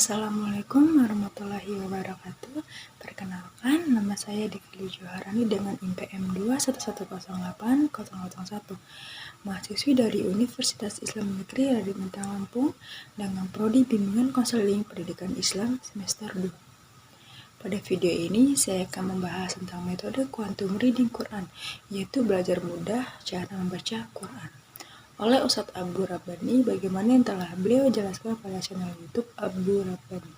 Assalamualaikum warahmatullahi wabarakatuh. Perkenalkan, nama saya Devili Joharani dengan IPM 21108-001, mahasiswi dari Universitas Islam Negeri Raden Intan Lampung dengan Prodi Bimbingan Konseling Pendidikan Islam semester 2. Pada video ini, saya akan membahas tentang metode Quantum Reading Quran, yaitu belajar mudah cara membaca Quran, oleh Ustadz Abdul Rabbani, bagaimana yang telah beliau jelaskan pada channel YouTube Abdul Rabbani.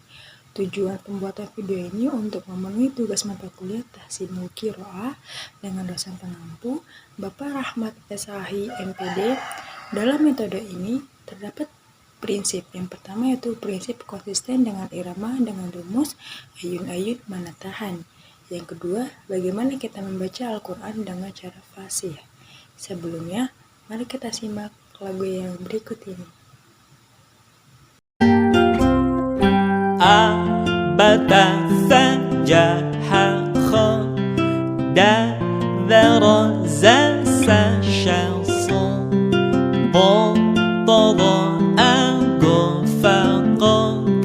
Tujuan pembuatan video ini untuk memenuhi tugas mata kuliah Tahsinul Qiraah dengan dosen pengampu Bapak Rahmat Esahi MPD. Dalam metode ini terdapat prinsip. Yang pertama yaitu prinsip konsisten dengan irama dengan rumus ayun-ayun manatahan. Yang kedua, bagaimana kita membaca Al-Quran dengan cara fasih. Sebelumnya, mari kita simak lagu yang berikut ini. أبت فجح خدذر زس شخص ضضض أقفق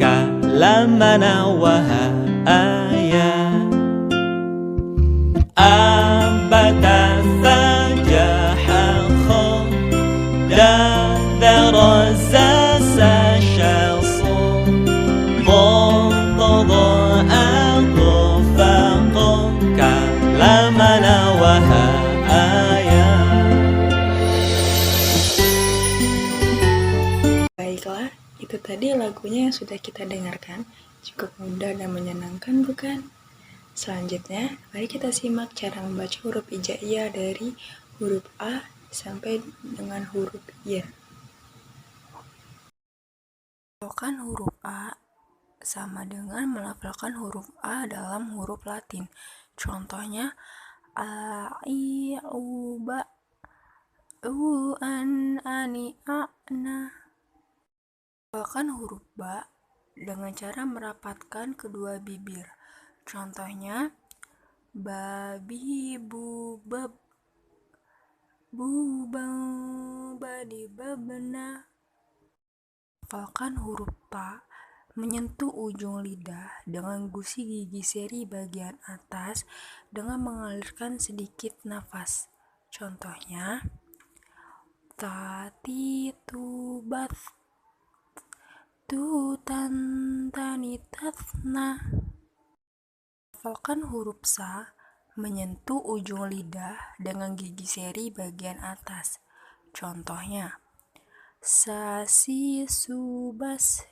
كلمنا وهايا أبت فجح خدذر زس شخص ضضض أقفق كلمنا وهايا. Baiklah, itu tadi lagunya yang sudah kita dengarkan. Cukup mudah dan menyenangkan, bukan? Selanjutnya, mari kita simak cara membaca huruf hijaiyah dari huruf A sampai dengan huruf Y. Melafalkan huruf A sama dengan melafalkan huruf A dalam huruf Latin. Contohnya, a, i, u, ba, u, an, ani, a, na. Melafalkan huruf ba dengan cara merapatkan kedua bibir. Contohnya, babi, bu, bab, bu, bang, badi, babna. Melafalkan huruf ta menyentuh ujung lidah dengan gusi gigi seri bagian atas dengan mengalirkan sedikit nafas. Contohnya, tati, tu, bat, tu, tan, tani, tatna. Melafalkan huruf sa menyentuh ujung lidah dengan gigi seri bagian atas. Contohnya, sasi, subas,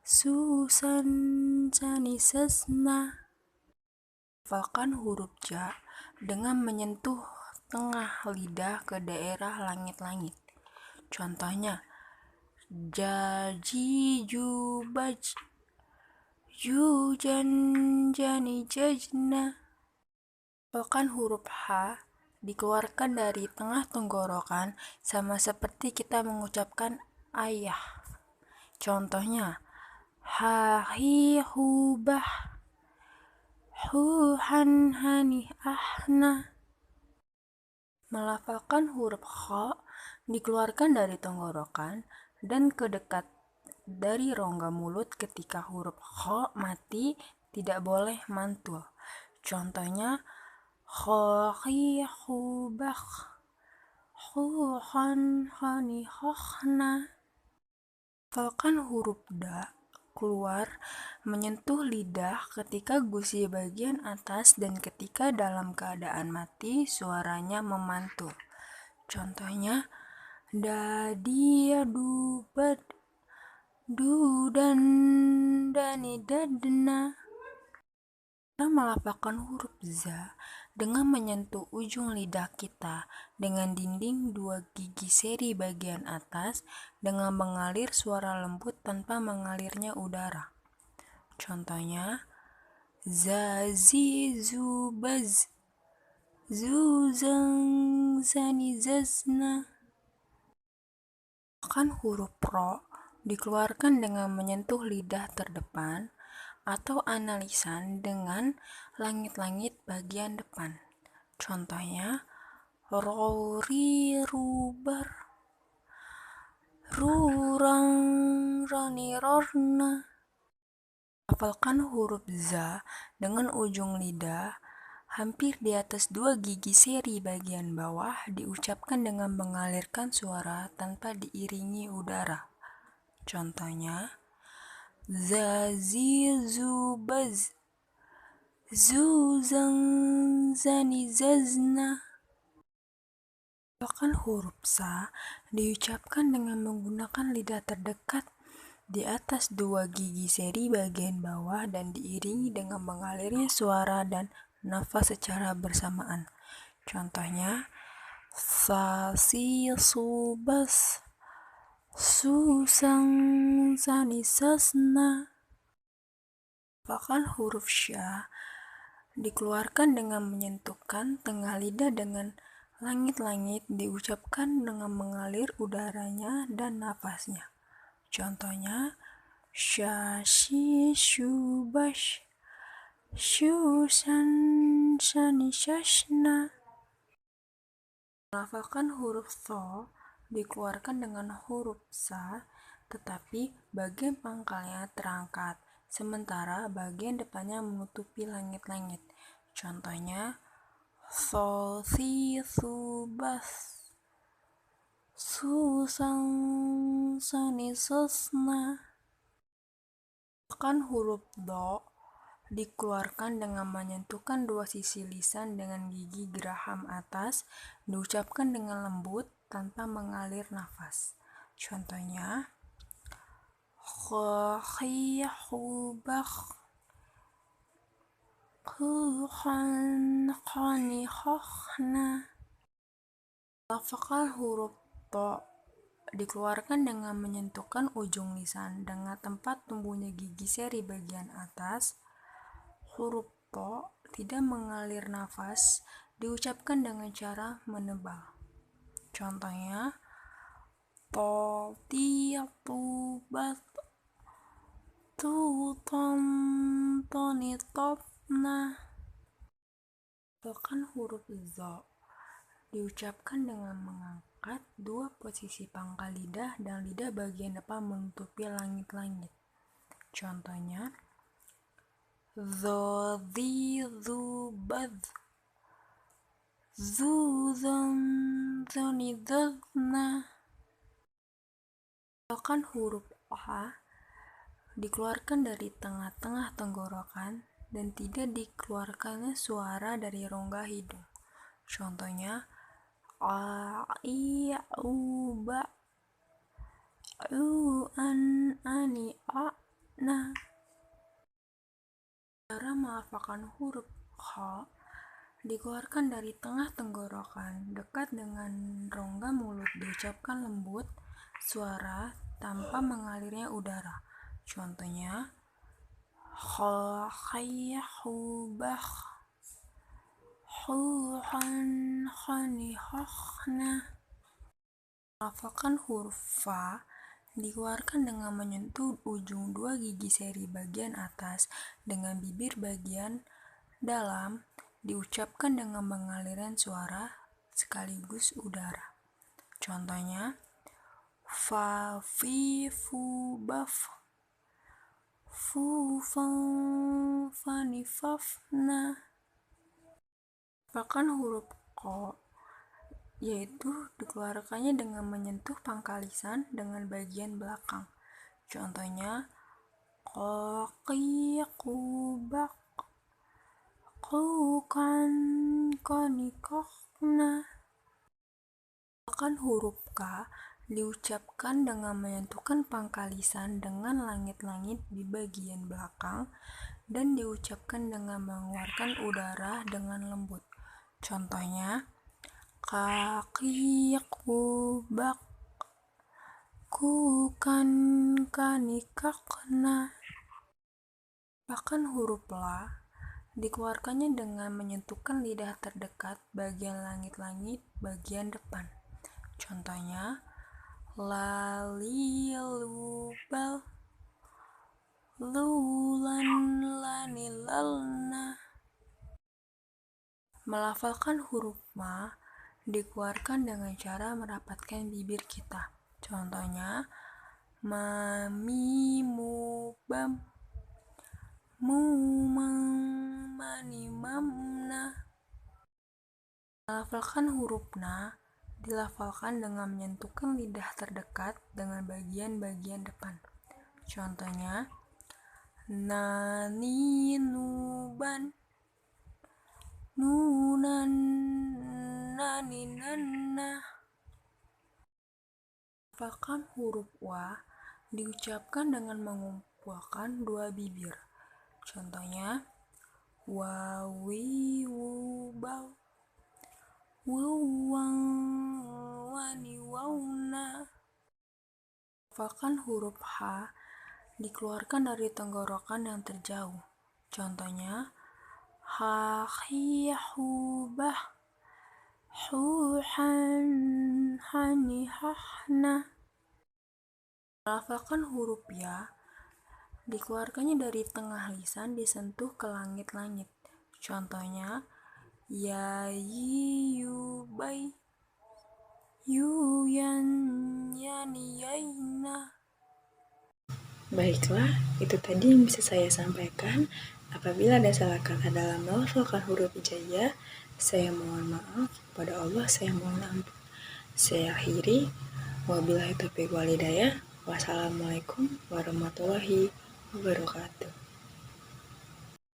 susan, sani, sesna. Melafalkan huruf ja dengan menyentuh tengah lidah ke daerah langit-langit. Contohnya, jaji, jubaj, jujan, jani, jajna. Melafalkan huruf H dikeluarkan dari tengah tenggorokan sama seperti kita mengucapkan ayah. Contohnya, hahi, hubah, huhan, hani, ahna. Melafalkan huruf kha dikeluarkan dari tenggorokan dan ke dekat dari rongga mulut ketika huruf kha mati, tidak boleh mantul. Contohnya, khohi, khubah, khuhan, hani, khokhna. Melafalkan huruf da keluar menyentuh lidah ketika gusi bagian atas dan ketika dalam keadaan mati suaranya memantul. Contohnya, dadi, dubad, dudan, dani, dadna. Kita melafalkan huruf za dengan menyentuh ujung lidah kita dengan dinding dua gigi seri bagian atas dengan mengalir suara lembut tanpa mengalirnya udara. Contohnya, zazi, zubaz, zuzang, zani, zazna. Melafalkan huruf ro dikeluarkan dengan menyentuh lidah terdepan atau analisan dengan langit-langit bagian depan. Contohnya, rori, rubar, rurang, rani, rorna. Melafalkan huruf za dengan ujung lidah hampir di atas 2 gigi seri bagian bawah diucapkan dengan mengalirkan suara tanpa diiringi udara. Contohnya, za, zi, zu, baz, zu, zang, zani, zazna. Melafalkan huruf sa diucapkan dengan menggunakan lidah terdekat di atas 2 gigi seri bagian bawah dan diiringi dengan mengalirnya suara dan nafas secara bersamaan. Contohnya, sa, si, su, bas, su, sang, sani, sasna. Melafalkan huruf sya dikeluarkan dengan menyentuhkan tengah lidah dengan langit-langit, diucapkan dengan mengalir udaranya dan nafasnya. Contohnya, sya, shi, shu, bash, shu, shan, shani, shashna. Melafalkan huruf tho dikeluarkan dengan huruf sa, tetapi bagian pangkalnya terangkat, sementara bagian depannya menutupi langit-langit. Contohnya, tho, thi, thu, bas, su, sang, sani, sasna. Melafalkan huruf do dikeluarkan dengan menyentuhkan 2 sisi lisan dengan gigi geraham atas, diucapkan dengan lembut tanpa mengalir nafas. Contohnya, kho, khi, hu, bakh, khu, khan, khani, khokhna. Melafalkan huruf to dikeluarkan dengan menyentuhkan ujung lisan dengan tempat tumbuhnya gigi seri bagian atas. Huruf to tidak mengalir nafas, diucapkan dengan cara menebal. Contohnya, to, ti, tu, bat, tu, tom, toni, topna. Melafalkan huruf zo diucapkan dengan mengangkat 2 posisi pangkal lidah dan lidah bagian depan menutupi langit-langit. Contohnya, zo, zi, zu, baz, zu, zan, zani, zazna. Melafalkan huruf a dikeluarkan dari tengah-tengah tenggorokan dan tidak dikeluarkannya suara dari rongga hidung. Contohnya, a, i, u, ba, u, an, ani, a, na. Cara melafalkan huruf kha dikeluarkan dari tengah tenggorokan dekat dengan rongga mulut, diucapkan lembut suara tanpa mengalirnya udara. Contohnya, kha, khai, hu, bakh, hu, khan, khani, khokhna. Melafalkan huruf fa dikeluarkan dengan menyentuh ujung 2 gigi seri bagian atas dengan bibir bagian dalam, diucapkan dengan mengalirkan suara sekaligus udara. Contohnya, fa, fi, fu, baf, fu, fang, fani, fafna. Melafalkan huruf ko yaitu dikeluarkannya dengan menyentuh pangkal lisan dengan bagian belakang. Contohnya, ko, qi, ku, bak, ku, kan, koni, kokna. Melafalkan huruf k diucapkan dengan menyentuhkan pangkal lisan dengan langit-langit di bagian belakang dan diucapkan dengan mengeluarkan udara dengan lembut. Contohnya, kaki, ku, bak, ku, kan, kani, kakna. Bahkan huruf la dikeluarkannya dengan menyentuhkan lidah terdekat bagian langit-langit bagian depan. Contohnya, la, li, lu, bal, lu, lan, lani, lalna. Melafalkan huruf ma dikeluarkan dengan cara merapatkan bibir kita. Contohnya, ma, mi, mu, bam, mamna. Melafalkan huruf na dilafalkan dengan menyentuhkan lidah terdekat dengan bagian-bagian depan. Contohnya, naninuban, nunan, naninanna. Melafalkan huruf wa diucapkan dengan mengumpulkan dua bibir. Contohnya, wawiwubau, wawang, waniwauna. Melafalkan huruf H dikeluarkan dari tenggorokan yang terjauh. Contohnya, hahihubah, huhan, hanihahna. Melafalkan huruf ya dikeluarkannya dari tengah lisan disentuh ke langit-langit. Contohnya, yayiyubai, yuyan, yaniyaina. Baiklah, itu tadi yang bisa saya sampaikan. Apabila ada salah kata dalam melafalkan huruf hijaiyah, saya mohon maaf. Kepada Allah saya mohon ampun. Saya akhiri. Wabillahi taufiq wal hidayah. Wassalamualaikum warahmatullahi wabarakatuh.